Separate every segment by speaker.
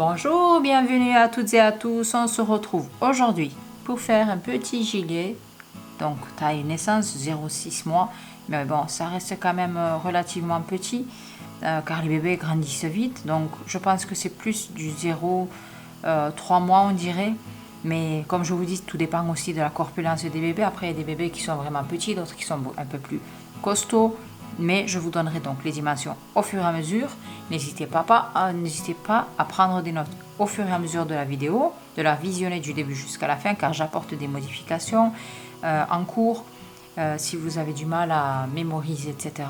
Speaker 1: Bonjour, bienvenue à toutes et à tous. On se retrouve aujourd'hui pour faire un petit gilet. Donc taille naissance 0,6 mois. Mais bon, ça reste quand même relativement petit car les bébés grandissent vite. Donc je pense que c'est plus du 0,3 mois on dirait. Mais comme je vous dis, tout dépend aussi de la corpulence des bébés. Après, il y a des bébés qui sont vraiment petits, d'autres qui sont un peu plus costauds. Mais je vous donnerai donc les dimensions au fur et à mesure. N'hésitez pas à prendre des notes au fur et à mesure de la vidéo, de la visionner du début jusqu'à la fin, car j'apporte des modifications en cours. Si vous avez du mal à mémoriser, etc.,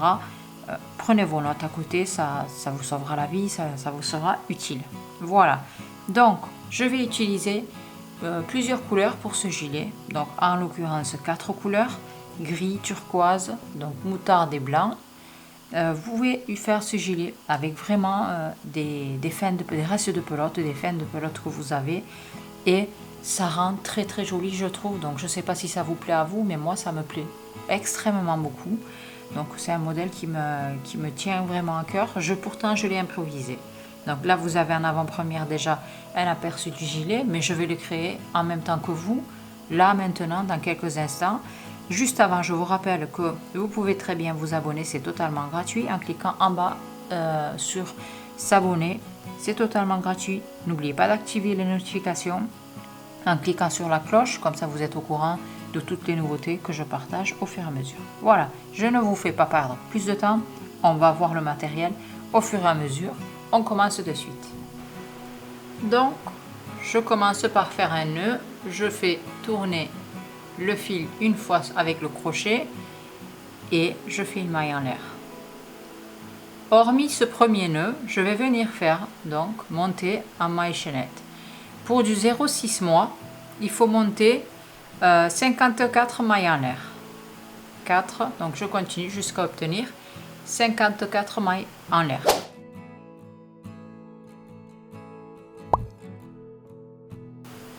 Speaker 1: prenez vos notes à côté, ça vous sauvera la vie, ça vous sera utile. Voilà, donc je vais utiliser plusieurs couleurs pour ce gilet. Donc en l'occurrence 4 couleurs: gris, turquoise, donc moutarde et blanc. Vous pouvez faire ce gilet avec vraiment des restes de pelote, des fins de pelote que vous avez, et ça rend très très joli, je trouve. Donc je ne sais pas si ça vous plaît à vous, mais moi ça me plaît extrêmement beaucoup. Donc c'est un modèle qui me tient vraiment à cœur. Pourtant je l'ai improvisé. Donc là vous avez en avant-première déjà un aperçu du gilet, mais je vais le créer en même temps que vous, là maintenant dans quelques instants. Juste avant, je vous rappelle que vous pouvez très bien vous abonner, c'est totalement gratuit, en cliquant en bas sur s'abonner, c'est totalement gratuit. N'oubliez pas d'activer les notifications en cliquant sur la cloche, comme ça vous êtes au courant de toutes les nouveautés que je partage au fur et à mesure. Voilà, je ne vous fais pas perdre plus de temps, on va voir le matériel au fur et à mesure. On commence de suite. Donc, je commence par faire un nœud, je fais tourner le fil une fois avec le crochet et je fais une maille en l'air. Hormis ce premier nœud, je vais venir faire donc monter en maille chaînette. Pour du 0,6 mois, il faut monter 54 mailles en l'air. 4, donc je continue jusqu'à obtenir 54 mailles en l'air.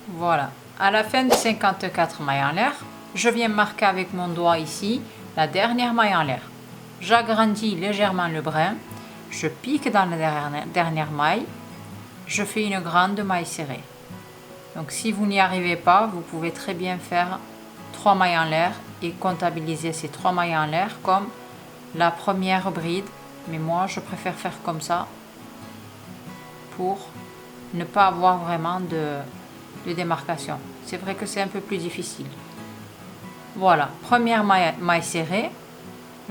Speaker 1: Voilà. À la fin de 54 mailles en l'air, je viens marquer avec mon doigt ici la dernière maille en l'air. J'agrandis légèrement le brin, je pique dans la dernière maille, je fais une grande maille serrée. Donc si vous n'y arrivez pas, vous pouvez très bien faire 3 mailles en l'air et comptabiliser ces 3 mailles en l'air comme la première bride. Mais moi, je préfère faire comme ça pour ne pas avoir vraiment de démarcation. C'est vrai que c'est un peu plus difficile. Voilà, première maille serrée.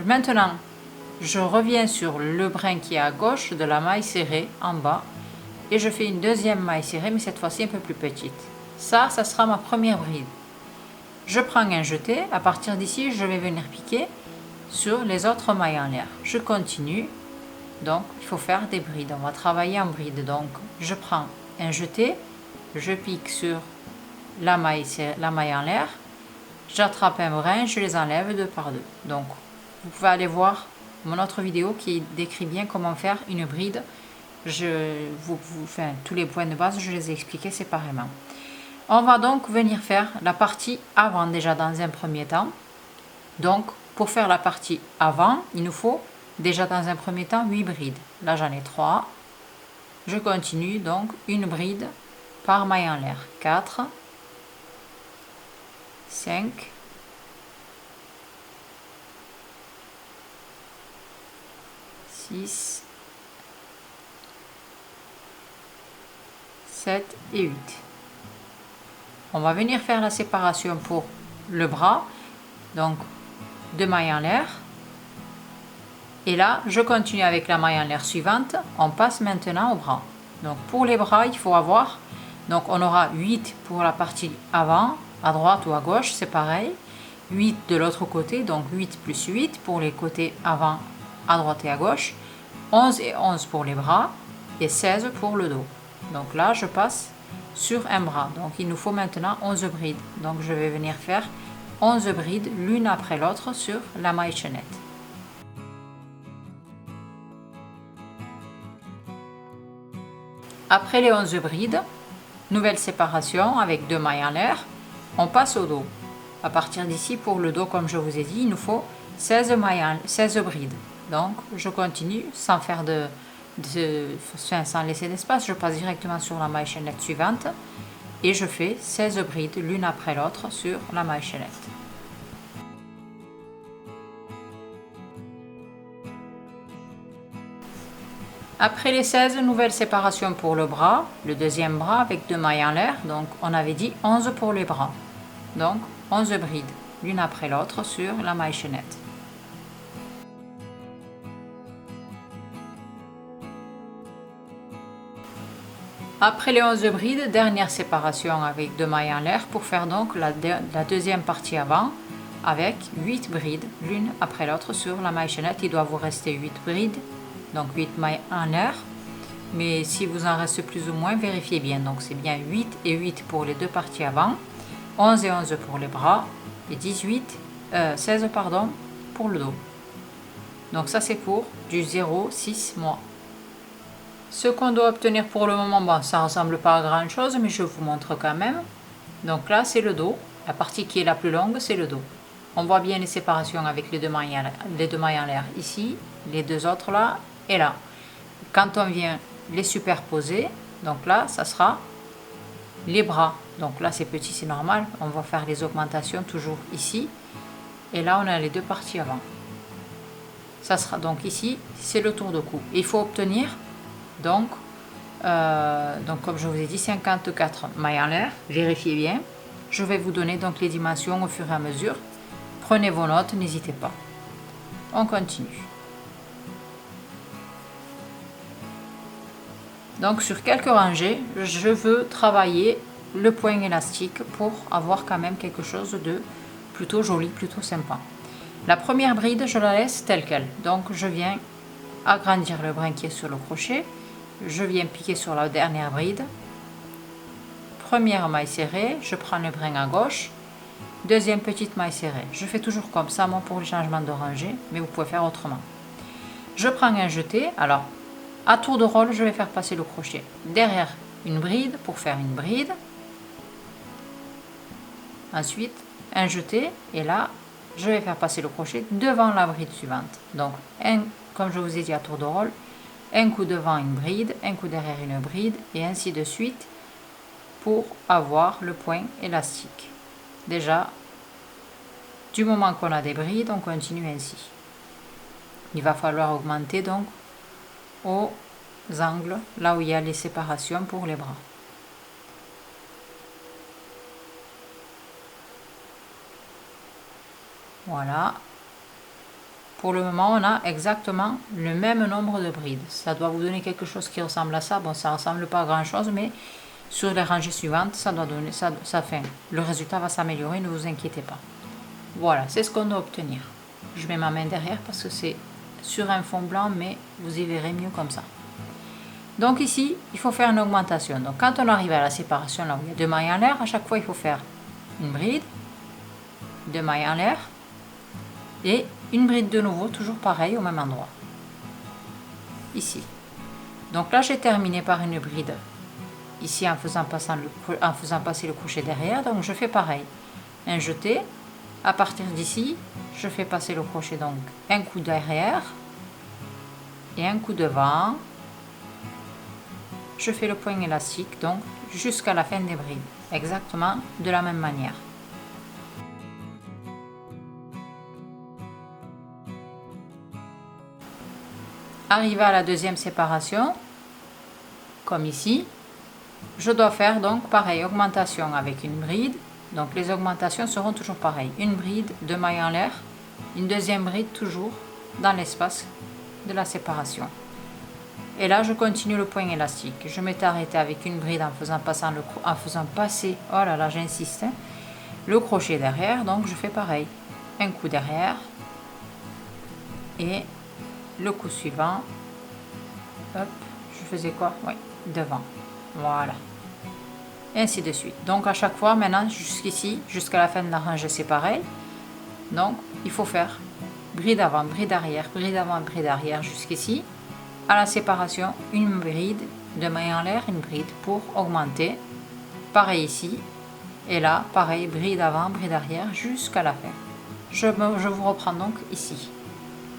Speaker 1: Maintenant, je reviens sur le brin qui est à gauche de la maille serrée en bas et je fais une deuxième maille serrée, mais cette fois-ci un peu plus petite. Ça sera ma première bride. Je prends un jeté. À partir d'ici, je vais venir piquer sur les autres mailles en l'air. Je continue. Donc, il faut faire des brides. On va travailler en brides. Donc, je prends un jeté, je pique sur la maille en l'air, j'attrape un brin, je les enlève deux par deux. Donc vous pouvez aller voir mon autre vidéo qui décrit bien comment faire une bride. Tous les points de base, je les ai expliqués séparément. On va donc venir faire la partie avant déjà dans un premier temps. Donc pour faire la partie avant, il nous faut déjà dans un premier temps 8 brides. Là j'en ai 3. Je continue donc une bride par maille en l'air. 4, 5, 6, 7 et 8. On va venir faire la séparation pour le bras, donc 2 mailles en l'air. Et là, je continue avec la maille en l'air suivante. On passe maintenant au bras. Donc pour les bras, il faut avoir, donc on aura 8 pour la partie avant, à droite ou à gauche, c'est pareil. 8 de l'autre côté, donc 8 plus 8 pour les côtés avant, à droite et à gauche. 11 et 11 pour les bras et 16 pour le dos. Donc là, je passe sur un bras. Donc il nous faut maintenant 11 brides. Donc je vais venir faire 11 brides l'une après l'autre sur la maille chaînette. Après les 11 brides, nouvelle séparation avec 2 mailles en l'air, on passe au dos. À partir d'ici, pour le dos, comme je vous ai dit, il nous faut 16 brides. Donc je continue sans faire sans laisser d'espace, je passe directement sur la maille chaînette suivante et je fais 16 brides l'une après l'autre sur la maille chaînette. Après les 16, nouvelle séparation pour le bras, le deuxième bras avec 2 mailles en l'air, donc on avait dit 11 pour les bras, donc 11 brides l'une après l'autre sur la maille chaînette. Après les 11 brides, dernière séparation avec 2 mailles en l'air pour faire donc la deuxième partie avant avec 8 brides l'une après l'autre sur la maille chaînette. Il doit vous rester 8 brides, donc 8 mailles en l'air, mais si vous en reste plus ou moins, vérifiez bien. Donc c'est bien 8 et 8 pour les deux parties avant, 11 et 11 pour les bras et 16 pardon, pour le dos. Donc ça c'est pour du 0-6 mois. Ce qu'on doit obtenir pour le moment, bon, ça ne ressemble pas à grand chose, mais je vous montre quand même. Donc là, c'est le dos. La partie qui est la plus longue, c'est le dos. On voit bien les séparations avec les deux mailles en l'air ici, les deux autres là et là. Quand on vient les superposer, donc là, ça sera les bras. Donc là, c'est petit, c'est normal. On va faire les augmentations toujours ici. Et là, on a les deux parties avant. Ça sera donc ici, c'est le tour de cou. Il faut obtenir donc comme je vous ai dit, 54 mailles en l'air. Vérifiez bien. Je vais vous donner donc les dimensions au fur et à mesure. Prenez vos notes, n'hésitez pas. On continue. Donc sur quelques rangées, je veux travailler le point élastique pour avoir quand même quelque chose de plutôt joli, plutôt sympa. La première bride, je la laisse telle qu'elle. Donc je viens agrandir le brin qui est sur le crochet. Je viens piquer sur la dernière bride. Première maille serrée, je prends le brin à gauche. Deuxième petite maille serrée. Je fais toujours comme ça, moi, pour le changement de rangée, mais vous pouvez faire autrement. Je prends un jeté. Alors, à tour de rôle, je vais faire passer le crochet derrière une bride pour faire une bride. Ensuite, un jeté. Et là, je vais faire passer le crochet devant la bride suivante. Donc, comme je vous ai dit à tour de rôle, un coup devant une bride, un coup derrière une bride, et ainsi de suite pour avoir le point élastique. Déjà, du moment qu'on a des brides, on continue ainsi. Il va falloir augmenter donc aux angles, là où il y a les séparations pour les bras. Voilà. Pour le moment, on a exactement le même nombre de brides. Ça doit vous donner quelque chose qui ressemble à ça. Bon, ça ne ressemble pas à grand chose, mais sur les rangées suivantes, ça doit donner ça fait. Le résultat va s'améliorer, ne vous inquiétez pas. Voilà, c'est ce qu'on doit obtenir. Je mets ma main derrière parce que c'est sur un fond blanc, mais vous y verrez mieux comme ça. Donc ici, il faut faire une augmentation. Donc quand on arrive à la séparation, là où il y a 2 mailles en l'air, à chaque fois, il faut faire une bride, 2 mailles en l'air, et une bride de nouveau, toujours pareil, au même endroit. Ici. Donc là, j'ai terminé par une bride. Ici, en faisant passer le crochet derrière, donc je fais pareil. Un jeté. À partir d'ici, je fais passer le crochet, donc un coup derrière et un coup devant. Je fais le point élastique, donc jusqu'à la fin des brides. Exactement de la même manière. Arrivé à la deuxième séparation, comme ici, je dois faire donc pareil, augmentation avec une bride. Donc les augmentations seront toujours pareilles. Une bride, 2 mailles en l'air, une deuxième bride toujours dans l'espace de la séparation. Et là, je continue le point élastique. Je m'étais arrêtée avec une bride en faisant passer, oh là là, j'insiste, hein, le crochet derrière. Donc je fais pareil, un coup derrière et le coup suivant, hop, je faisais quoi? Oui, devant. Voilà. Et ainsi de suite. Donc à chaque fois, maintenant, jusqu'ici, jusqu'à la fin de la rangée, c'est pareil. Donc, il faut faire bride avant, bride arrière, bride avant, bride arrière, jusqu'ici. À la séparation, une bride, 2 mailles en l'air, une bride pour augmenter. Pareil ici. Et là, pareil, bride avant, bride arrière, jusqu'à la fin. Je vous reprends donc ici.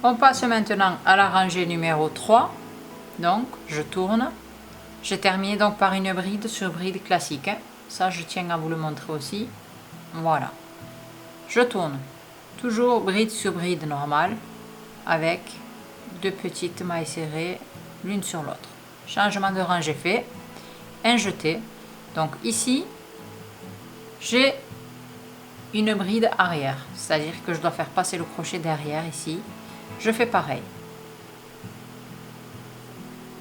Speaker 1: On passe maintenant à la rangée numéro 3. Donc je tourne. J'ai terminé donc par une bride sur bride classique. Ça, je tiens à vous le montrer aussi. Voilà. Je tourne. Toujours bride sur bride normale avec 2 petites mailles serrées l'une sur l'autre. Changement de rangée fait. Un jeté. Donc ici, j'ai une bride arrière. C'est-à-dire que je dois faire passer le crochet derrière ici. Je fais pareil.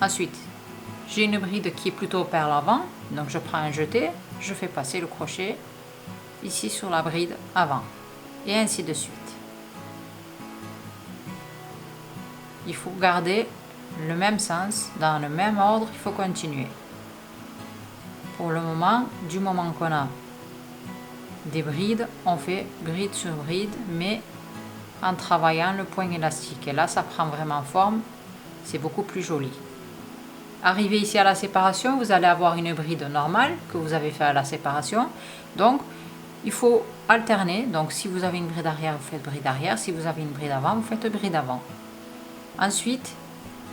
Speaker 1: Ensuite, j'ai une bride qui est plutôt vers l'avant. Donc je prends un jeté. Je fais passer le crochet ici sur la bride avant. Et ainsi de suite. Il faut garder le même sens, dans le même ordre, il faut continuer. Pour le moment, du moment qu'on a des brides, on fait bride sur bride, mais en travaillant le point élastique. Et là, ça prend vraiment forme, c'est beaucoup plus joli. Arrivé ici à la séparation, vous allez avoir une bride normale que vous avez fait à la séparation. Donc, il faut alterner. Donc, si vous avez une bride arrière, vous faites bride arrière. Si vous avez une bride avant, vous faites bride avant. Ensuite,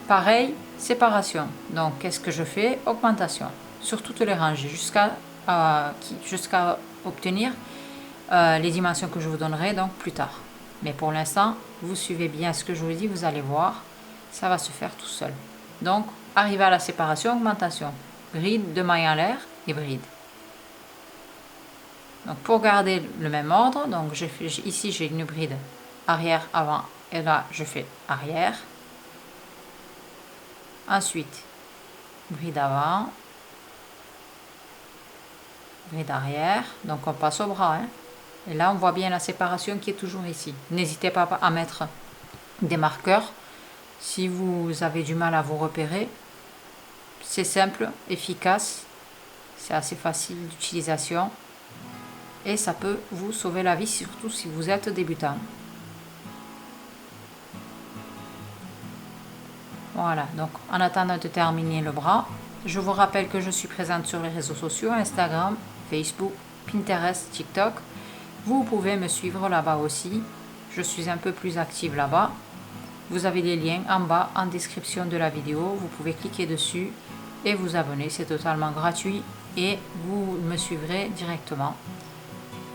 Speaker 1: pareil, séparation. Donc, qu'est-ce que je fais? Augmentation sur toutes les rangées jusqu'à obtenir les dimensions que je vous donnerai donc plus tard. Mais pour l'instant, vous suivez bien ce que je vous dis, vous allez voir, ça va se faire tout seul. Donc, arrivé à la séparation, augmentation. Bride, 2 mailles en l'air et bride. Donc, pour garder le même ordre, donc ici j'ai une bride arrière, avant, et là je fais arrière. Ensuite, bride avant, bride arrière, donc on passe au bras. Hein. Et là, on voit bien la séparation qui est toujours ici. N'hésitez pas à mettre des marqueurs si vous avez du mal à vous repérer. C'est simple, efficace, c'est assez facile d'utilisation et ça peut vous sauver la vie, surtout si vous êtes débutant. Voilà, donc en attendant de terminer le bras, je vous rappelle que je suis présente sur les réseaux sociaux, Instagram, Facebook, Pinterest, TikTok. Vous pouvez me suivre là-bas aussi, je suis un peu plus active là-bas. Vous avez les liens en bas en description de la vidéo, vous pouvez cliquer dessus et vous abonner, c'est totalement gratuit et vous me suivrez directement.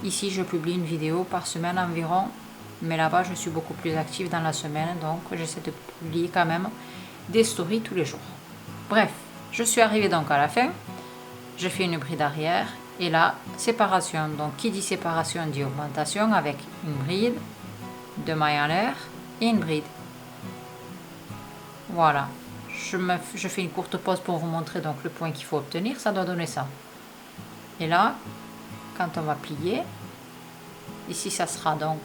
Speaker 1: Ici, je publie une vidéo par semaine environ, mais là-bas, je suis beaucoup plus active dans la semaine, donc j'essaie de publier quand même des stories tous les jours. Bref, je suis arrivée donc à la fin. Je fais une bride arrière et là, séparation. Donc, qui dit séparation dit augmentation avec une bride, 2 mailles en l'air et une bride. Voilà. Je fais une courte pause pour vous montrer donc le point qu'il faut obtenir. Ça doit donner ça. Et là, quand on va plier, ici, ça sera donc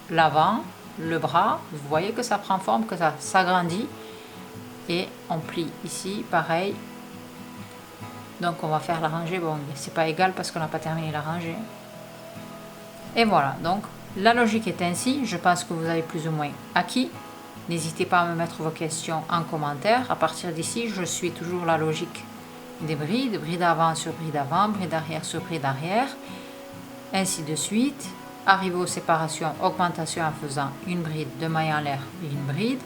Speaker 1: l'avant, le bras. Vous voyez que ça prend forme, que ça s'agrandit. Et on plie ici, pareil. Donc on va faire la rangée. Bon, c'est pas égal parce qu'on n'a pas terminé la rangée. Et voilà, donc la logique est ainsi. Je pense que vous avez plus ou moins acquis. N'hésitez pas à me mettre vos questions en commentaire. À partir d'ici, je suis toujours la logique des brides. Bride avant sur bride avant, bride arrière sur bride arrière. Ainsi de suite. Arrivé aux séparations, augmentation en faisant une bride, 2 mailles en l'air et une bride.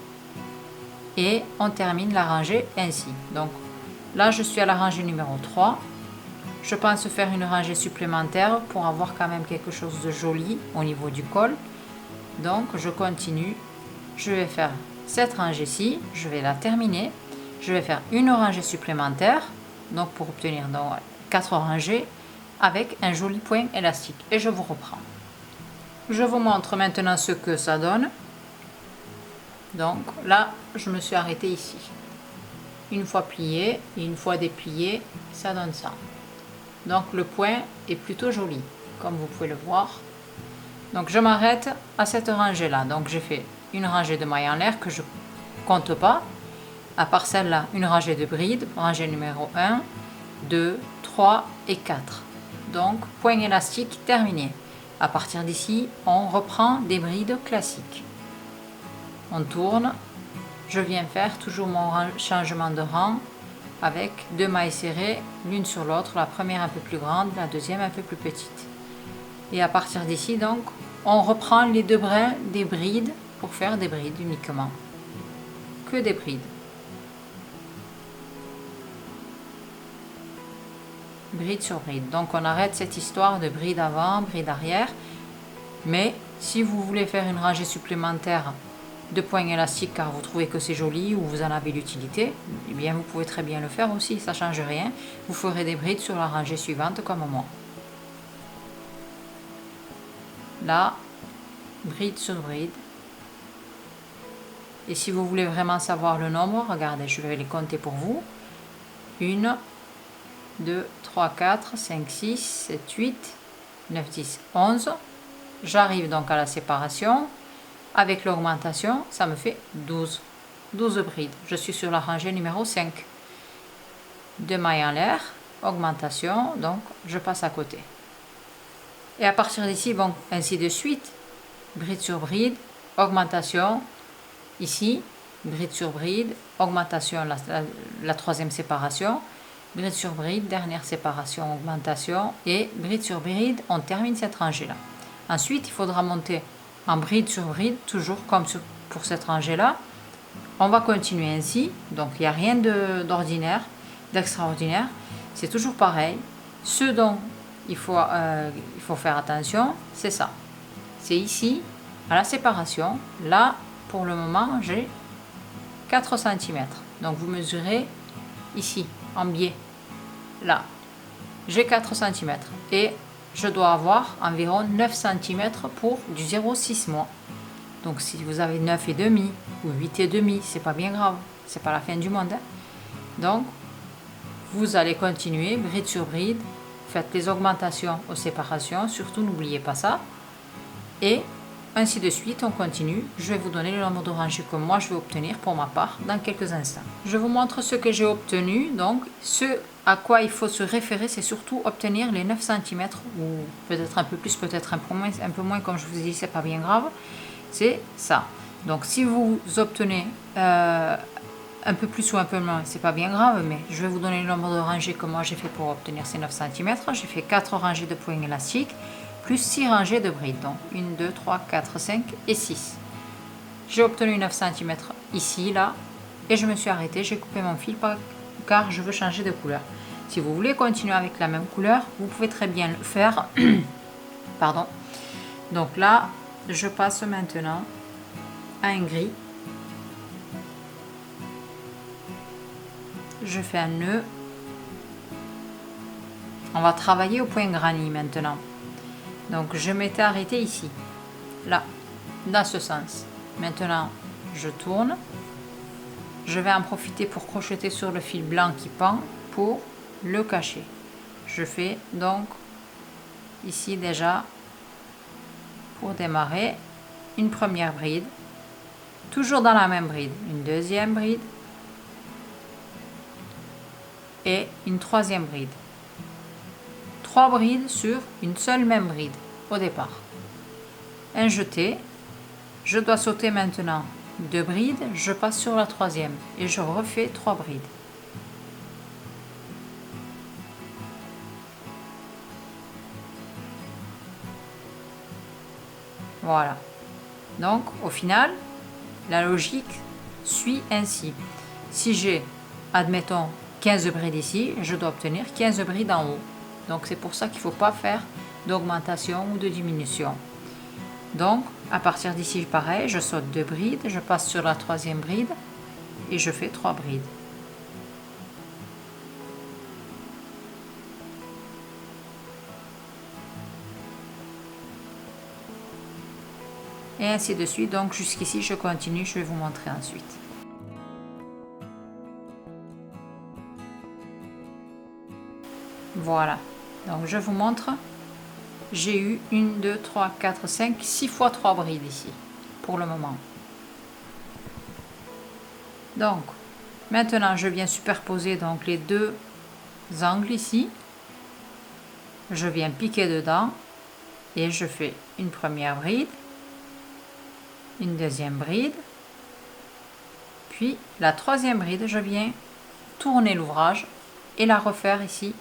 Speaker 1: Et on termine la rangée ainsi. Donc là, je suis à la rangée numéro 3. Je pense faire une rangée supplémentaire pour avoir quand même quelque chose de joli au niveau du col. Donc je continue. Je vais faire cette rangée-ci. Je vais la terminer. Je vais faire une rangée supplémentaire. Donc pour obtenir donc 4 rangées avec un joli point élastique. Et je vous reprends. Je vous montre maintenant ce que ça donne. Donc là, je me suis arrêtée ici. Une fois plié et une fois déplié, ça donne ça. Donc le point est plutôt joli, comme vous pouvez le voir. Donc je m'arrête à cette rangée-là. Donc j'ai fait une rangée de mailles en l'air que je compte pas. À part celle-là, une rangée de brides, rangée numéro 1, 2, 3 et 4. Donc point élastique terminé. À partir d'ici, on reprend des brides classiques. On tourne, je viens faire toujours mon changement de rang avec 2 mailles serrées l'une sur l'autre, la première un peu plus grande, la deuxième un peu plus petite. Et à partir d'ici, donc, on reprend les 2 brins des brides pour faire des brides uniquement. Que des brides. bride sur bride. Donc on arrête cette histoire de bride avant, bride arrière. Mais si vous voulez faire une rangée supplémentaire de poignes élastiques car vous trouvez que c'est joli ou vous en avez l'utilité, eh bien vous pouvez très bien le faire aussi, ça ne change rien. Vous ferez des brides sur la rangée suivante comme moi. Là, bride sur bride. Et si vous voulez vraiment savoir le nombre, regardez, je vais les compter pour vous. 1, 2, 3, 4, 5, 6, 7, 8, 9, 10, 11. J'arrive donc à la séparation. Avec l'augmentation, ça me fait 12. 12 brides. Je suis sur la rangée numéro 5. 2 mailles en l'air, augmentation, donc je passe à côté. Et à partir d'ici, bon, ainsi de suite, bride sur bride, augmentation, ici, bride sur bride, augmentation, la troisième séparation, bride sur bride, dernière séparation, augmentation, et bride sur bride, on termine cette rangée-là. Ensuite, il faudra monter en bride sur bride, toujours comme pour cette rangée-là. On va continuer ainsi, donc il n'y a rien d'ordinaire, d'extraordinaire, c'est toujours pareil. Ce dont il faut faire attention, c'est ça. C'est ici, à la séparation, là, pour le moment, j'ai 4 cm. Donc vous mesurez ici, en biais, là, j'ai 4 cm. Et je dois avoir environ 9 cm pour du 0,6 mois. Donc si vous avez 9,5 ou 8,5, c'est pas bien grave, c'est pas la fin du monde. Hein. Donc vous allez continuer bride sur bride, faites les augmentations aux séparations, surtout n'oubliez pas ça. Et ainsi de suite, on continue. Je vais vous donner le nombre de rangées que moi je vais obtenir pour ma part dans quelques instants. Je vous montre ce que j'ai obtenu. Donc ce à quoi il faut se référer, c'est surtout obtenir les 9 cm ou peut-être un peu plus, peut-être un peu moins, comme je vous ai dit, c'est pas bien grave. C'est ça. Donc si vous obtenez un peu plus ou un peu moins, c'est pas bien grave, mais je vais vous donner le nombre de rangées que moi j'ai fait pour obtenir ces 9 cm. J'ai fait 4 rangées de poignées élastiques plus 6 rangées de brides. Donc 1, 2, 3, 4, 5 et 6. J'ai obtenu 9 cm ici, là, et je me suis arrêtée. J'ai coupé mon fil car je veux changer de couleur. Si vous voulez continuer avec la même couleur, vous pouvez très bien le faire. Pardon. Donc là, je passe maintenant à un gris. Je fais un nœud. On va travailler au point granny maintenant. Donc je m'étais arrêtée ici, là, dans ce sens. Maintenant, je tourne. Je vais en profiter pour crocheter sur le fil blanc qui pend pour le cacher. Je fais donc ici déjà, pour démarrer, une première bride, toujours dans la même bride, une deuxième bride et une troisième bride. 3 brides sur une seule même bride au départ. Un jeté, je dois sauter maintenant 2 brides, je passe sur la troisième et je refais 3 brides. Voilà. Donc au final, la logique suit ainsi. Si j'ai, admettons, 15 brides ici, je dois obtenir 15 brides en haut. Donc c'est pour ça qu'il ne faut pas faire d'augmentation ou de diminution. Donc à partir d'ici, pareil, je saute 2 brides, je passe sur la troisième bride et je fais 3 brides. Et ainsi de suite. Donc jusqu'ici, je continue, je vais vous montrer ensuite. Voilà. Donc je vous montre. J'ai eu 1, 2, 3, 4, 5, 6 fois 3 brides ici, pour le moment. Donc, maintenant je viens superposer donc les deux angles ici. Je viens piquer dedans et je fais une première bride, une deuxième bride, puis la troisième bride, je viens tourner l'ouvrage et la refaire ici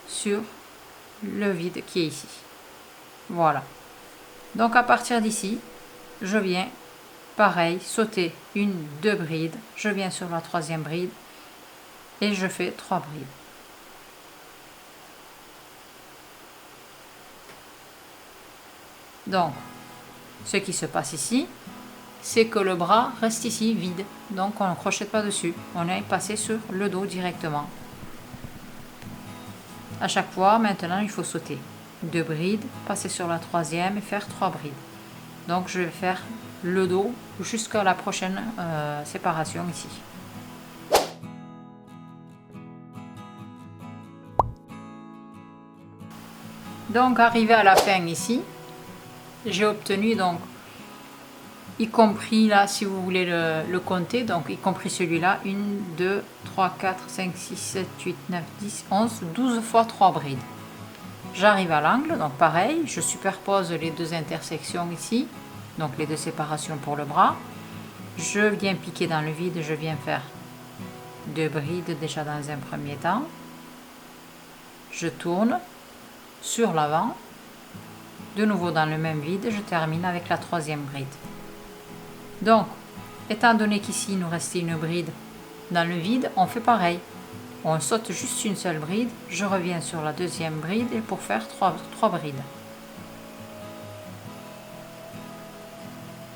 Speaker 1: sur le vide qui est ici. Voilà. Donc à partir d'ici, je viens pareil sauter 1, 2 brides, je viens sur la troisième bride et je fais 3 brides. Donc, ce qui se passe ici, c'est que le bras reste ici vide. Donc, on ne crochette pas dessus. On est passé sur le dos directement. À chaque fois, maintenant, il faut sauter 2 brides, passer sur la troisième et faire 3 brides. Donc, je vais faire le dos jusqu'à la prochaine séparation ici. Donc, arrivé à la fin ici, j'ai obtenu donc, y compris là, si vous voulez le compter, donc y compris celui-là, 1, 2, 3, 4, 5, 6, 7, 8, 9, 10, 11, 12 fois 3 brides. J'arrive à l'angle, donc pareil, je superpose les deux intersections ici, donc les deux séparations pour le bras. Je viens piquer dans le vide, je viens faire 2 brides déjà dans un premier temps. Je tourne sur l'avant, de nouveau dans le même vide, je termine avec la troisième bride. Donc, étant donné qu'ici il nous restait une bride dans le vide, on fait pareil. On saute juste une seule bride, je reviens sur la deuxième bride et pour faire 3 brides.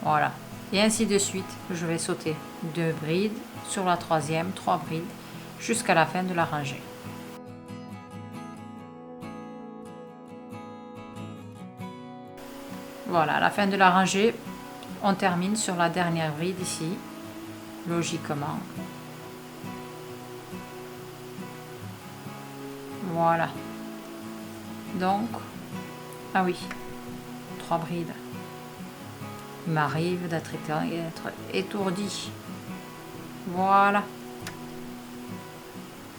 Speaker 1: Voilà. Et ainsi de suite, je vais sauter 2 brides sur la troisième, 3 brides, jusqu'à la fin de la rangée. Voilà, à la fin de la rangée, on termine sur la dernière bride ici, logiquement. Voilà. Donc, ah oui, 3 brides. Il m'arrive d'être étourdi. Voilà.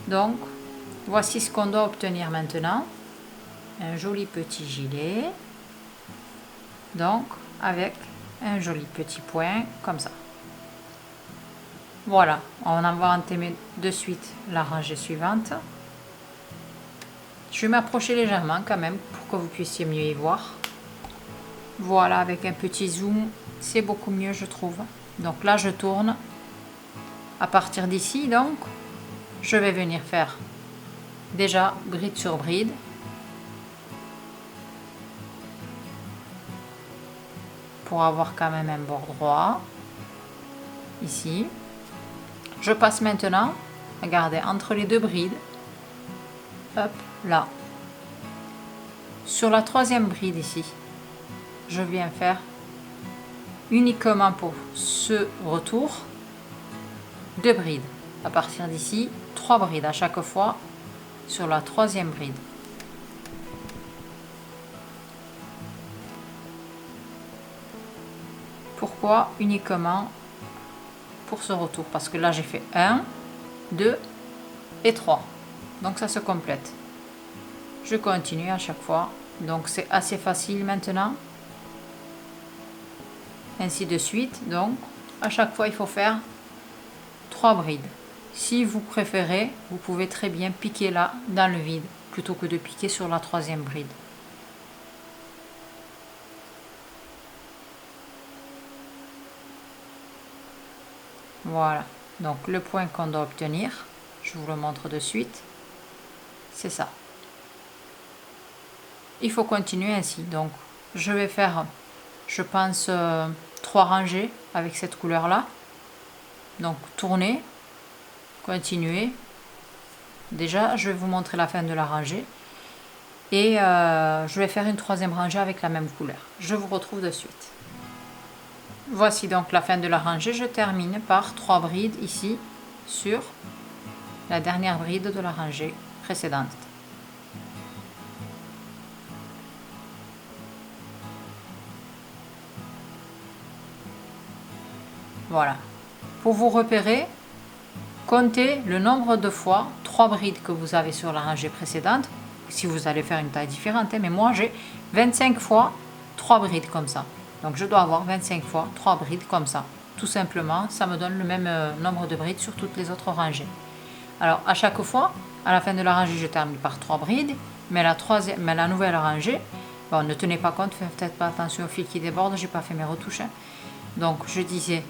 Speaker 1: Donc, voici ce qu'on doit obtenir maintenant. Un joli petit gilet. Donc, avec un joli petit point, comme ça. Voilà, on en va entamer de suite la rangée suivante. Je vais m'approcher légèrement quand même pour que vous puissiez mieux y voir. Voilà, avec un petit zoom, c'est beaucoup mieux je trouve. Donc là, je tourne. À partir d'ici, donc, je vais venir faire déjà bride sur bride. Pour avoir quand même un bord droit. Ici. Je passe maintenant, regardez, entre les 2 brides. Hop, là. Sur la troisième bride ici, je viens faire uniquement pour ce retour 2 brides. À partir d'ici, 3 brides à chaque fois sur la troisième bride. Pourquoi uniquement pour ce retour? Parce que là j'ai fait 1, 2 et 3. Donc ça se complète. Je continue à chaque fois. Donc c'est assez facile maintenant. Ainsi de suite. Donc à chaque fois il faut faire 3 brides. Si vous préférez, vous pouvez très bien piquer là dans le vide plutôt que de piquer sur la troisième bride. Voilà, donc le point qu'on doit obtenir, je vous le montre de suite, c'est ça. Il faut continuer ainsi, donc je vais faire, je pense, 3 rangées avec cette couleur-là. Donc tourner, continuer. Déjà, je vais vous montrer la fin de la rangée. Et je vais faire une troisième rangée avec la même couleur. Je vous retrouve de suite. Voici donc la fin de la rangée. Je termine par 3 brides ici sur la dernière bride de la rangée précédente. Voilà. Pour vous repérer, comptez le nombre de fois 3 brides que vous avez sur la rangée précédente. Si vous allez faire une taille différente, mais moi j'ai 25 fois 3 brides comme ça. Donc je dois avoir 25 fois 3 brides comme ça. Tout simplement, ça me donne le même nombre de brides sur toutes les autres rangées. Alors à chaque fois, à la fin de la rangée, je termine par 3 brides, mais la nouvelle rangée, bon, ne tenez pas compte, faites peut-être pas attention au fil qui déborde, j'ai pas fait mes retouches. Donc je disais,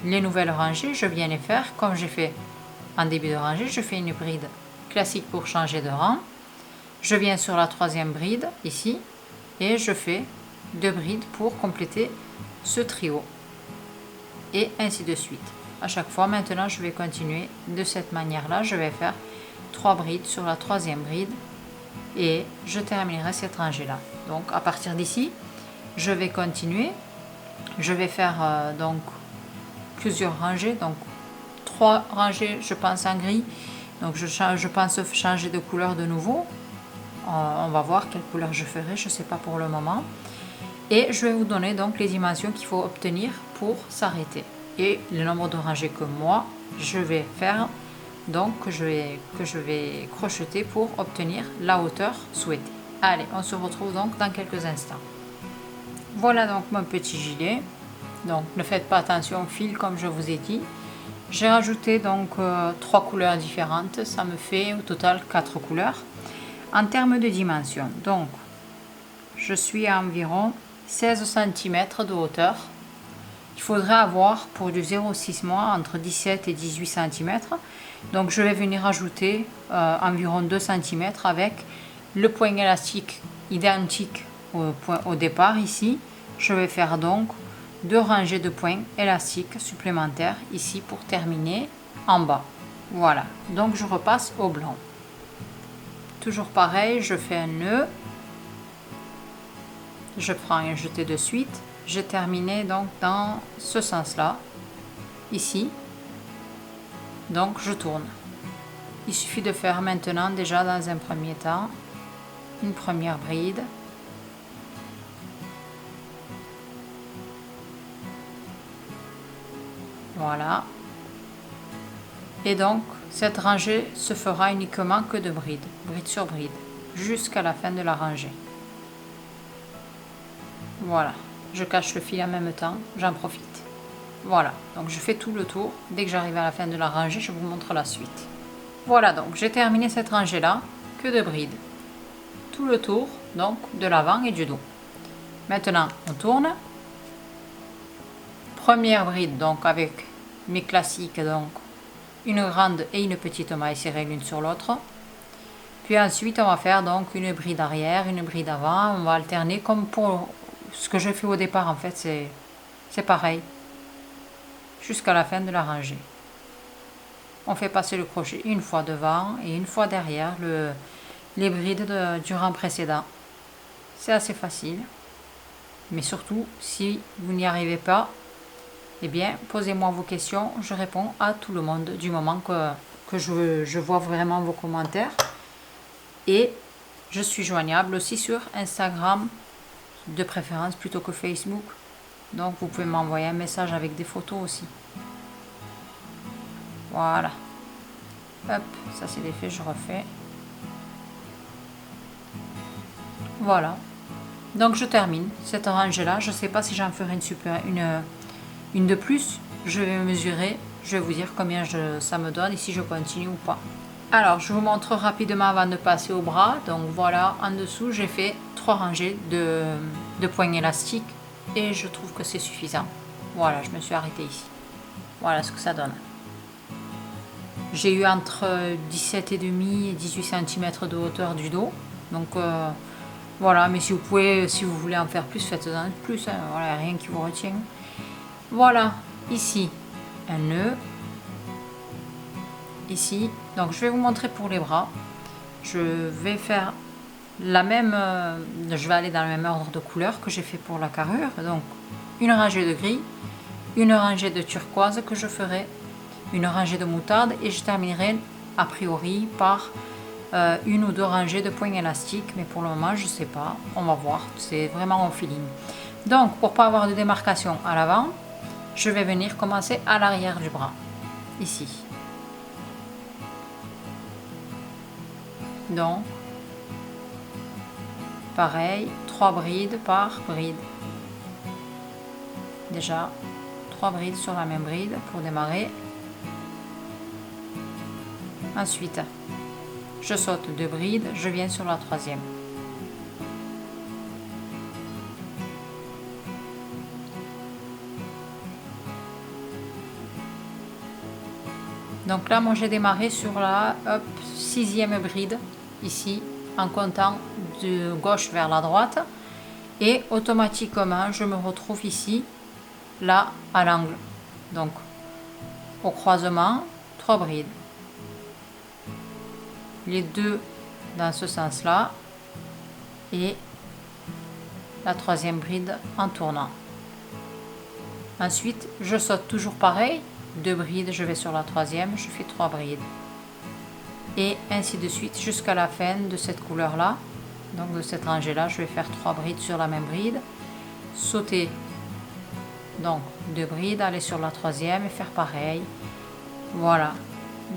Speaker 1: les nouvelles rangées, je viens les faire comme j'ai fait en début de rangée. Je fais une bride classique pour changer de rang. Je viens sur la troisième bride ici et je fais 2 brides pour compléter ce trio. Et ainsi de suite. À chaque fois, maintenant, je vais continuer de cette manière-là. Je vais faire 3 brides sur la 3e bride et je terminerai cette rangée-là. Donc, à partir d'ici, je vais continuer. Je vais faire donc plusieurs rangées. Donc, 3 rangées, je pense, en gris. Donc, je pense changer de couleur de nouveau. On va voir quelle couleur je ferai. Je ne sais pas pour le moment. Et je vais vous donner donc les dimensions qu'il faut obtenir pour s'arrêter. Et le nombre de rangées que moi, je vais faire, donc que je vais crocheter pour obtenir la hauteur souhaitée. Allez, on se retrouve donc dans quelques instants. Voilà donc mon petit gilet. Donc ne faites pas attention au fil comme je vous ai dit. J'ai rajouté donc 3 couleurs différentes. Ça me fait au total 4 couleurs. En termes de dimensions, donc je suis à environ 16 cm de hauteur. Il faudrait avoir pour du 0,6 mois entre 17 et 18 cm. Donc je vais venir ajouter environ 2 cm avec le point élastique identique au départ ici. Je vais faire donc 2 rangées de points élastiques supplémentaires ici pour terminer en bas. Voilà, donc je repasse au blanc. Toujours pareil, je fais un nœud. Je prends un jeté de suite. J'ai terminé donc dans ce sens-là, ici. Donc je tourne. Il suffit de faire maintenant déjà dans un premier temps une première bride. Voilà. Et donc cette rangée se fera uniquement que de bride, bride sur bride, jusqu'à la fin de la rangée. Voilà, je cache le fil en même temps, j'en profite. Voilà, donc je fais tout le tour. Dès que j'arrive à la fin de la rangée, je vous montre la suite. Voilà, donc j'ai terminé cette rangée-là, que de brides. Tout le tour, donc de l'avant et du dos. Maintenant, on tourne. Première bride, donc avec mes classiques, donc une grande et une petite maille serrée l'une sur l'autre. Puis ensuite, on va faire donc une bride arrière, une bride avant. On va alterner comme pour ce que j'ai fait au départ, en fait, c'est pareil. Jusqu'à la fin de la rangée. On fait passer le crochet une fois devant et une fois derrière les brides du rang précédent. C'est assez facile. Mais surtout, si vous n'y arrivez pas, eh bien, posez-moi vos questions. Je réponds à tout le monde du moment que je vois vraiment vos commentaires. Et je suis joignable aussi sur Instagram, de préférence plutôt que Facebook. Donc vous pouvez m'envoyer un message avec des photos aussi. Voilà. Hop, ça c'est fait, je refais. Voilà. Donc je termine cette rangée là. Je ne sais pas si j'en ferai une de plus. Je vais mesurer. Je vais vous dire combien ça me donne et si je continue ou pas. Alors je vous montre rapidement avant de passer au bras. Donc voilà, en dessous j'ai fait 3 rangées de points élastiques et je trouve que c'est suffisant. Voilà, je me suis arrêtée ici. Voilà ce que ça donne. J'ai eu entre 17,5 et 18 cm de hauteur du dos. Donc voilà, mais si vous voulez en faire plus, faites-en plus. Hein. Voilà, rien qui vous retient. Voilà, ici un nœud. Ici, donc je vais vous montrer pour les bras. Je vais faire la même, je vais aller dans le même ordre de couleur que j'ai fait pour la carrure. Donc une rangée de gris, une rangée de turquoise que je ferai, une rangée de moutarde et je terminerai a priori par une ou 2 rangées de points élastiques, mais pour le moment je sais pas, on va voir, c'est vraiment au feeling. Donc pour pas avoir de démarcation à l'avant, je vais venir commencer à l'arrière du bras, ici. Donc pareil, 3 brides par bride. Déjà 3 brides sur la même bride pour démarrer. Ensuite, je saute 2 brides, je viens sur la 3e. Donc là, moi j'ai démarré sur la 6e bride, ici, en comptant de gauche vers la droite. Et automatiquement, je me retrouve ici, là, à l'angle. Donc, au croisement, 3 brides. Les deux dans ce sens-là. Et la troisième bride en tournant. Ensuite, je saute toujours pareil. 2 brides, je vais sur la troisième, je fais 3 brides. Et ainsi de suite jusqu'à la fin de cette couleur-là. Donc de cette rangée-là, je vais faire 3 brides sur la même bride. Sauter, donc 2 brides, aller sur la troisième et faire pareil. Voilà.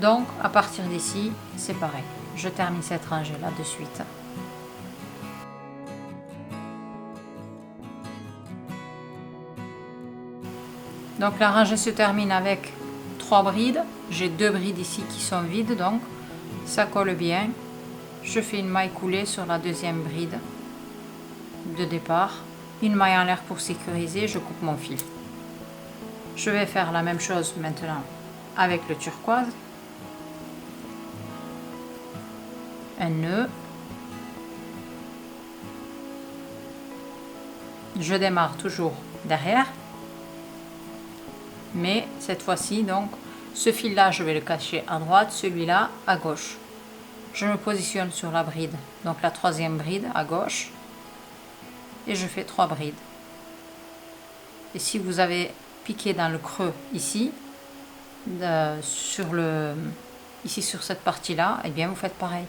Speaker 1: Donc à partir d'ici, c'est pareil. Je termine cette rangée-là de suite. Donc la rangée se termine avec 3 brides. J'ai 2 brides ici qui sont vides, donc ça colle bien. Je fais une maille coulée sur la deuxième bride de départ. Une maille en l'air pour sécuriser, je coupe mon fil. Je vais faire la même chose maintenant avec le turquoise. Un nœud. Je démarre toujours derrière. Mais cette fois-ci, donc, ce fil-là, je vais le cacher à droite, celui-là à gauche. Je me positionne sur la bride, donc la troisième bride à gauche, et je fais 3 brides. Et si vous avez piqué dans le creux ici, ici sur cette partie-là, eh bien vous faites pareil.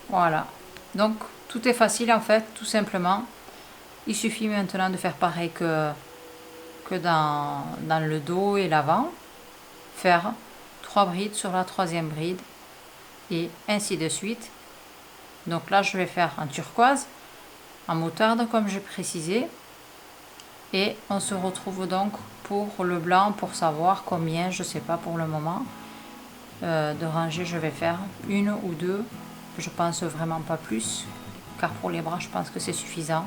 Speaker 1: Voilà. Donc tout est facile en fait, tout simplement. Il suffit maintenant de faire pareil que dans le dos et l'avant. Faire 3 brides sur la troisième bride et ainsi de suite. Donc là je vais faire en turquoise, en moutarde comme j'ai précisé, et on se retrouve donc pour le blanc pour savoir combien, je sais pas pour le moment, de rangées je vais faire, 1 ou 2, je pense vraiment pas plus, car pour les bras je pense que c'est suffisant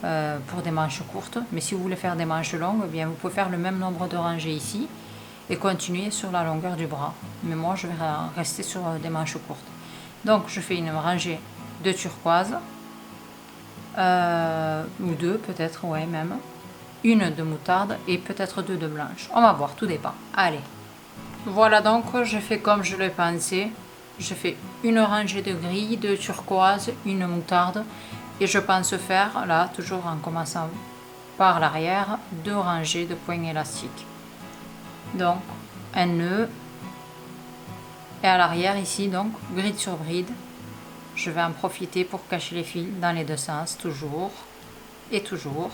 Speaker 1: pour des manches courtes. Mais si vous voulez faire des manches longues, eh bien vous pouvez faire le même nombre de rangées ici et continuer sur la longueur du bras. Mais moi je vais rester sur des manches courtes. Donc je fais une rangée de turquoise, ou 2 peut-être, ouais même, une de moutarde et peut-être 2 de blanche. On va voir, tout dépend. Allez, voilà, donc je fais comme je l'ai pensé. Je fais une rangée de gris, de turquoise, une moutarde, et je pense faire là, toujours en commençant par l'arrière, 2 rangées de points élastiques. Donc un nœud, et à l'arrière ici, donc bride sur bride, je vais en profiter pour cacher les fils dans les deux sens, toujours et toujours.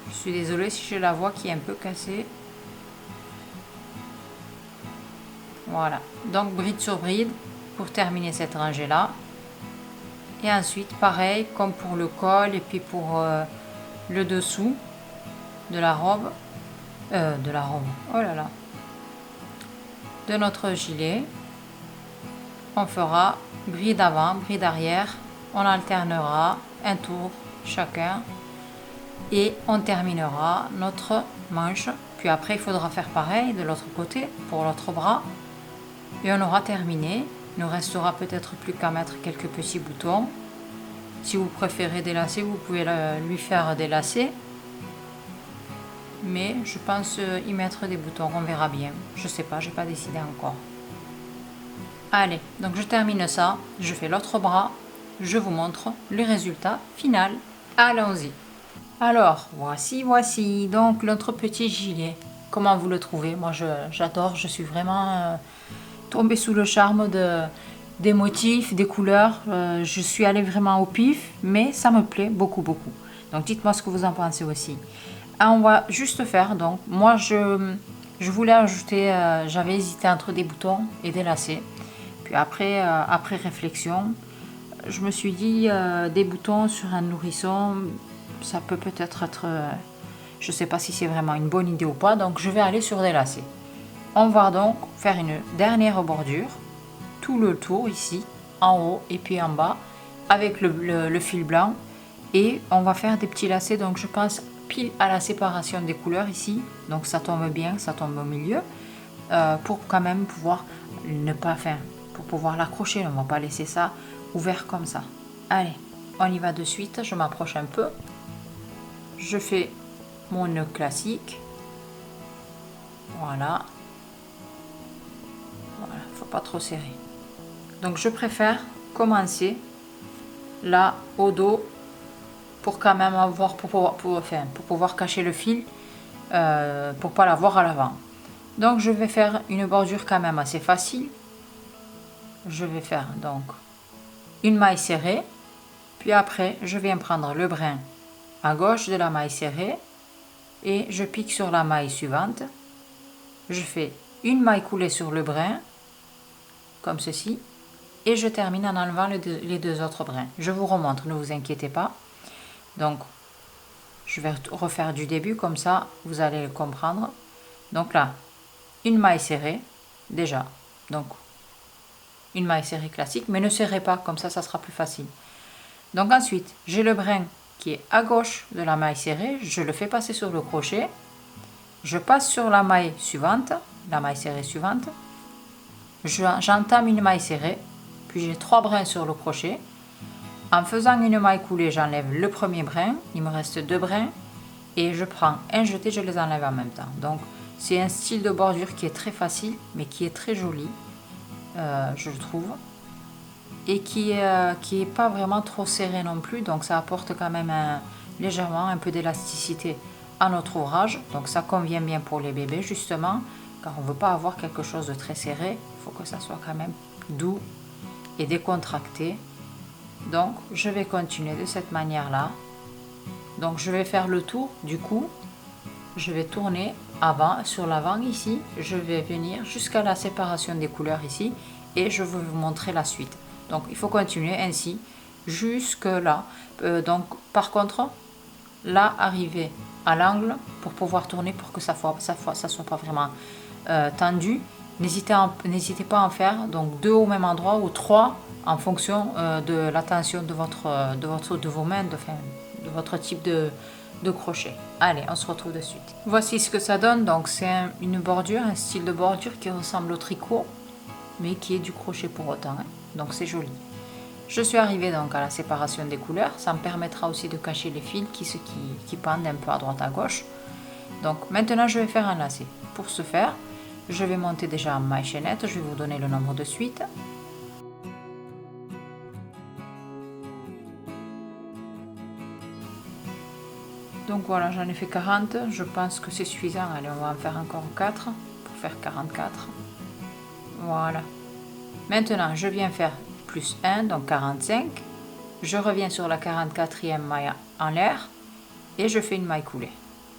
Speaker 1: Je suis désolée si j'ai la voix qui est un peu cassée. Voilà, donc bride sur bride pour terminer cette rangée là. Et ensuite pareil comme pour le col et puis pour le dessous de la robe, oh là là, de notre gilet. On fera bride avant, bride arrière, on alternera un tour chacun et on terminera notre manche. Puis après il faudra faire pareil de l'autre côté pour l'autre bras et on aura terminé. Il nous restera peut-être plus qu'à mettre quelques petits boutons. Si vous préférez des lacets, vous pouvez lui faire des lacets, mais je pense y mettre des boutons, on verra bien. Je sais pas, j'ai pas décidé encore. Allez, donc je termine ça, je fais l'autre bras, je vous montre le résultat final. Allons-y. Alors, voici donc notre petit gilet. Comment vous le trouvez? Moi j'adore, je suis vraiment tombée sous le charme des motifs, des couleurs. Je suis allée vraiment au pif, mais ça me plaît beaucoup. Donc dites-moi ce que vous en pensez aussi. On va juste faire, donc moi je voulais ajouter, j'avais hésité entre des boutons et des lacets. Puis après réflexion, je me suis dit des boutons sur un nourrisson, ça peut-être être, je sais pas si c'est vraiment une bonne idée ou pas, donc je vais aller sur des lacets. On va donc faire une dernière bordure, tout le tour ici, en haut et puis en bas, avec le fil blanc, et on va faire des petits lacets, donc je pense pile à la séparation des couleurs ici, donc ça tombe bien, ça tombe au milieu, pour quand même pouvoir pour pouvoir l'accrocher, on ne va pas laisser ça ouvert comme ça. Allez, on y va de suite, je m'approche un peu. Je fais mon nœud classique. Voilà. Voilà, faut pas trop serrer. Donc je préfère commencer là au dos pour quand même avoir pour pouvoir cacher le fil, pour pas l'avoir à l'avant. Donc je vais faire une bordure quand même assez facile. Je vais faire donc une maille serrée, puis après je viens prendre le brin à gauche de la maille serrée et je pique sur la maille suivante. Je fais une maille coulée sur le brin comme ceci et je termine en enlevant les deux autres brins. Je vous remontre, ne vous inquiétez pas. Donc je vais refaire du début, comme ça vous allez le comprendre. Donc là, une maille serrée déjà, donc une maille serrée classique, mais ne serrez pas, comme ça sera plus facile. Donc ensuite j'ai le brin qui est à gauche de la maille serrée, je le fais passer sur le crochet, je passe sur la maille suivante, la maille serrée suivante, j'entame une maille serrée, puis j'ai 3 brins sur le crochet. En faisant une maille coulée, j'enlève le premier brin, il me reste 2 brins, et je prends un jeté, je les enlève en même temps. Donc c'est un style de bordure qui est très facile, mais qui est très joli, je le trouve, et qui est pas vraiment trop serré non plus, donc ça apporte quand même légèrement un peu d'élasticité à notre ouvrage. Donc ça convient bien pour les bébés justement, car on ne veut pas avoir quelque chose de très serré, il faut que ça soit quand même doux et décontracté. Donc je vais continuer de cette manière là. Donc je vais faire le tour du cou, je vais tourner avant, sur l'avant ici, je vais venir jusqu'à la séparation des couleurs ici et je vais vous montrer la suite. Donc il faut continuer ainsi jusque là. Donc par contre là, arriver à l'angle pour pouvoir tourner, pour que ça soit pas vraiment tendu. N'hésitez pas à en faire donc 2 au même endroit ou 3 en fonction de la tension de vos mains, de votre type de crochet. Allez, on se retrouve de suite. Voici ce que ça donne. Donc c'est une bordure, un style de bordure qui ressemble au tricot, mais qui est du crochet pour autant, hein. Donc c'est joli. Je suis arrivée donc à la séparation des couleurs. Ça me permettra aussi de cacher les fils qui pendent un peu à droite à gauche. Donc maintenant je vais faire un lacet. Pour ce faire, je vais monter déjà en maille chaînette. Je vais vous donner le nombre de suite. Donc voilà, j'en ai fait 40. Je pense que c'est suffisant. Allez, on va en faire encore 4 pour faire 44. Voilà. Maintenant, je viens faire plus 1, donc 45. Je reviens sur la 44e maille en l'air et je fais une maille coulée.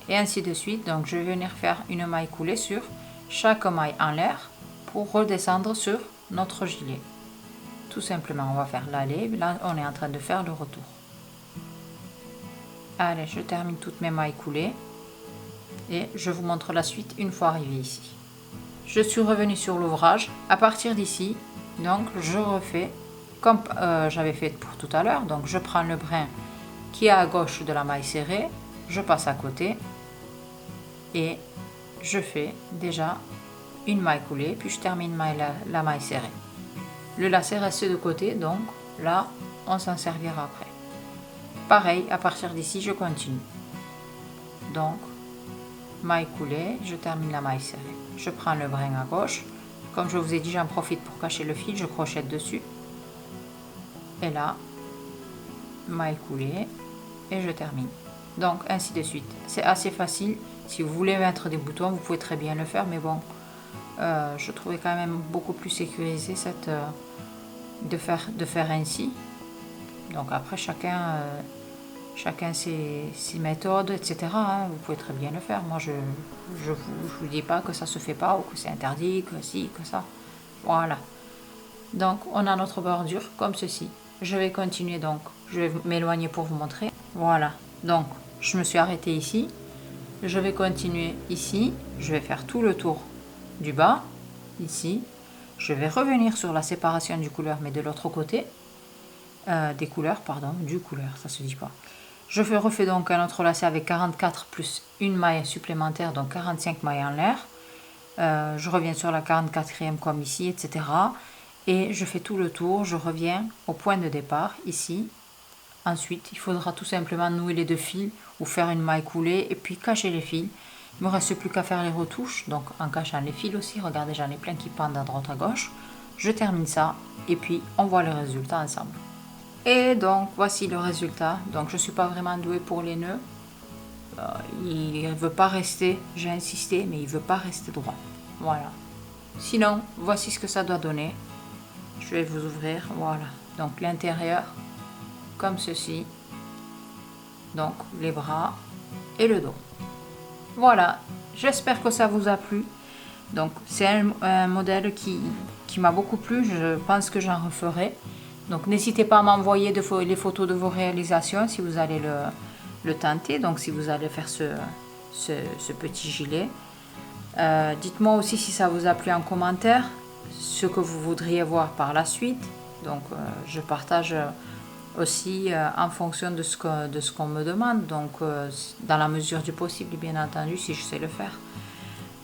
Speaker 1: Et ainsi de suite. Donc je vais venir faire une maille coulée sur chaque maille en l'air pour redescendre sur notre gilet. Tout simplement, on va faire l'aller. Là, on est en train de faire le retour. Allez, je termine toutes mes mailles coulées et je vous montre la suite une fois arrivé ici. Je suis revenue sur l'ouvrage. À partir d'ici, donc je refais comme j'avais fait pour tout à l'heure. Donc je prends le brin qui est à gauche de la maille serrée, je passe à côté et je fais déjà une maille coulée, puis je termine la maille serrée. Le lacet reste de côté, donc là on s'en servira après. Pareil, à partir d'ici je continue. Donc maille coulée, je termine la maille serrée. Je prends le brin à gauche. Comme je vous ai dit, j'en profite pour cacher le fil, je crochette dessus. Et là, maille coulée et je termine. Donc ainsi de suite. C'est assez facile. Si vous voulez mettre des boutons, vous pouvez très bien le faire, mais bon, je trouvais quand même beaucoup plus sécurisé de faire ainsi. Donc après chacun ses méthodes, etc. hein. Vous pouvez très bien le faire. Moi, je vous dis pas que ça se fait pas ou que c'est interdit, que si, que ça. Voilà. Donc, on a notre bordure comme ceci. Je vais continuer donc. Je vais m'éloigner pour vous montrer. Voilà. Donc, je me suis arrêtée ici. Je vais continuer ici. Je vais faire tout le tour du bas. Ici. Je vais revenir sur la séparation du couleur, mais de l'autre côté. Des couleurs, pardon. Du couleur, ça se dit pas. Je refais donc un autre lacet avec 44 plus une maille supplémentaire, donc 45 mailles en l'air. Je reviens sur la 44e comme ici, etc. Et je fais tout le tour, je reviens au point de départ, ici, Ensuite, il faudra tout simplement nouer les 2 fils ou faire une maille coulée et puis cacher les fils. Il ne me reste plus qu'à faire les retouches, donc en cachant les fils aussi. Regardez, j'en ai plein qui pendent à droite à gauche. Je termine ça et puis on voit le résultat ensemble. Et donc voici le résultat. Donc je ne suis pas vraiment douée pour les nœuds. Il ne veut pas rester, j'ai insisté, mais il ne veut pas rester droit. Voilà. Sinon, voici ce que ça doit donner. Je vais vous ouvrir, voilà. Donc l'intérieur, comme ceci. Donc les bras et le dos. Voilà, j'espère que ça vous a plu. Donc c'est un modèle qui m'a beaucoup plu, je pense que j'en referai. Donc n'hésitez pas à m'envoyer les photos de vos réalisations si vous allez le tenter, donc si vous allez faire ce petit gilet. Dites-moi aussi si ça vous a plu en commentaire, ce que vous voudriez voir par la suite. Donc je partage aussi en fonction de ce qu'on me demande, donc dans la mesure du possible bien entendu si je sais le faire.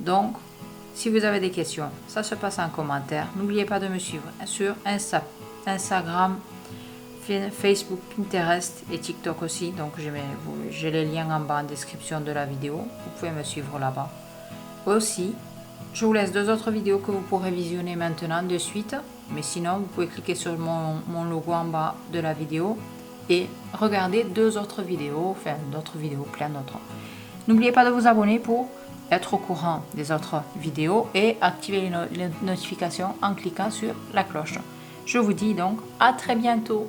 Speaker 1: Donc si vous avez des questions, ça se passe en commentaire. N'oubliez pas de me suivre sur Instagram, Facebook, Pinterest et TikTok aussi. Donc j'ai les liens en bas en description de la vidéo. Vous pouvez me suivre là-bas. Aussi, je vous laisse 2 autres vidéos que vous pourrez visionner maintenant de suite. Mais sinon, vous pouvez cliquer sur mon logo en bas de la vidéo et regarder 2 autres vidéos, enfin d'autres vidéos, plein d'autres. N'oubliez pas de vous abonner pour être au courant des autres vidéos et activer les notifications en cliquant sur la cloche. Je vous dis donc à très bientôt.